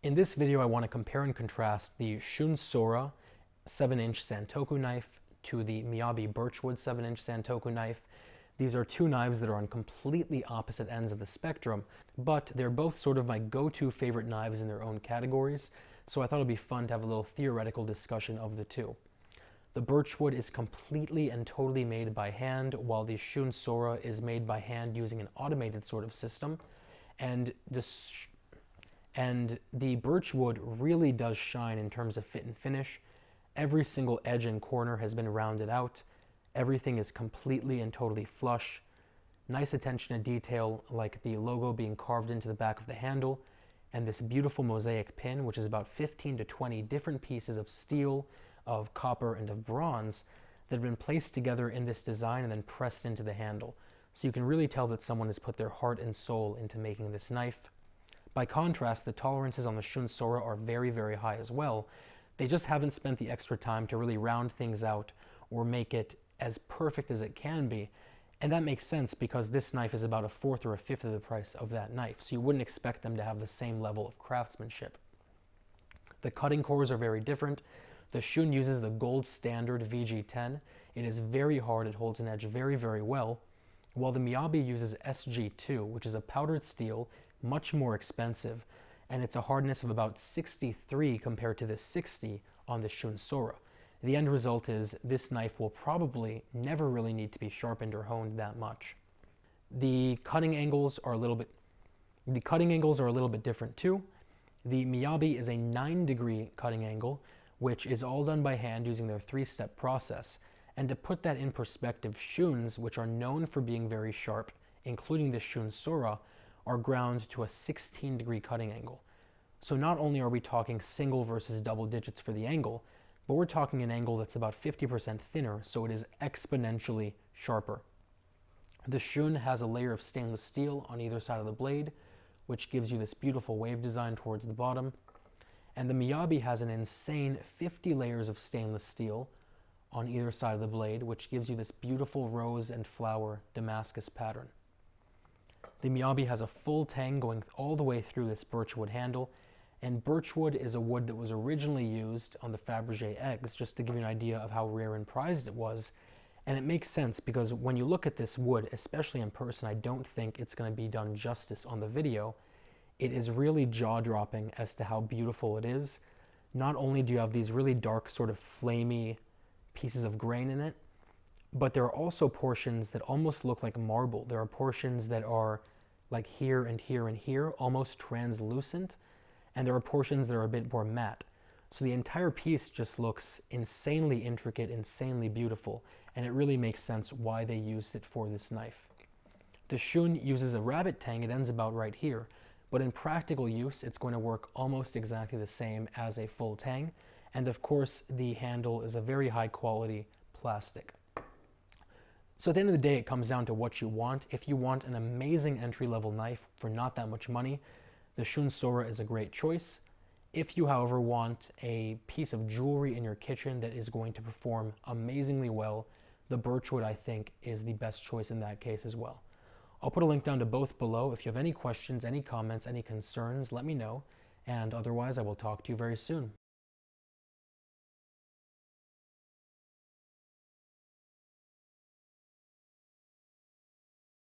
In this video, I want to compare and contrast the Shun Sora 7-inch Santoku knife to the Miyabi Birchwood 7-inch Santoku knife. These are two knives that are on completely opposite ends of the spectrum, but they're both sort of my go-to favorite knives in their own categories, so I thought it'd be fun to have a little theoretical discussion of the two. The Birchwood is completely and totally made by hand, while the Shun Sora is made by hand using an automated sort of system, and the Birchwood really does shine in terms of fit and finish. Every single edge and corner has been rounded out. Everything is completely and totally flush. Nice attention to detail, like the logo being carved into the back of the handle, and this beautiful mosaic pin, which is about 15 to 20 different pieces of steel, of copper, and of bronze that have been placed together in this design and then pressed into the handle. So you can really tell that someone has put their heart and soul into making this knife. By contrast, the tolerances on the Shun Sora are very, very high as well. They just haven't spent the extra time to really round things out or make it as perfect as it can be. And that makes sense because this knife is about a fourth or a fifth of the price of that knife, so you wouldn't expect them to have the same level of craftsmanship. The cutting cores are very different. The Shun uses the gold standard VG10. It is very hard, it holds an edge very, very well, while the Miyabi uses SG2, which is a powdered steel, much more expensive, and it's a hardness of about 63 compared to the 60 on the Shun Sora. The end result is this knife will probably never really need to be sharpened or honed that much. The cutting angles are a little bit different too. The Miyabi is a 9-degree cutting angle, which is all done by hand using their 3-step process. And to put that in perspective, Shuns, which are known for being very sharp, including the Shun Sora, are ground to a 16-degree cutting angle. So not only are we talking single versus double digits for the angle, but we're talking an angle that's about 50% thinner, so it is exponentially sharper. The Shun has a layer of stainless steel on either side of the blade, which gives you this beautiful wave design towards the bottom. And the Miyabi has an insane 50 layers of stainless steel on either side of the blade, which gives you this beautiful rose and flower Damascus pattern. The Miyabi has a full tang going all the way through this birchwood handle, and birchwood is a wood that was originally used on the Faberge eggs, just to give you an idea of how rare and prized it was. And it makes sense because when you look at this wood, especially in person, I don't think it's going to be done justice on the video. It is really jaw-dropping as to how beautiful it is. Not only do you have these really dark, sort of flamey pieces of grain in it, but there are also portions that almost look like marble. There are portions that are like here and here and here, almost translucent, and there are portions that are a bit more matte. So the entire piece just looks insanely intricate, insanely beautiful, and it really makes sense why they used it for this knife. The Shun uses a rabbit tang, it ends about right here, but in practical use, it's going to work almost exactly the same as a full tang, and of course, the handle is a very high quality plastic. So at the end of the day, it comes down to what you want. If you want an amazing entry-level knife for not that much money, the Shun Sora is a great choice. If you, however, want a piece of jewelry in your kitchen that is going to perform amazingly well, the Birchwood, I think, is the best choice in that case as well. I'll put a link down to both below. If you have any questions, any comments, any concerns, let me know. And otherwise, I will talk to you very soon.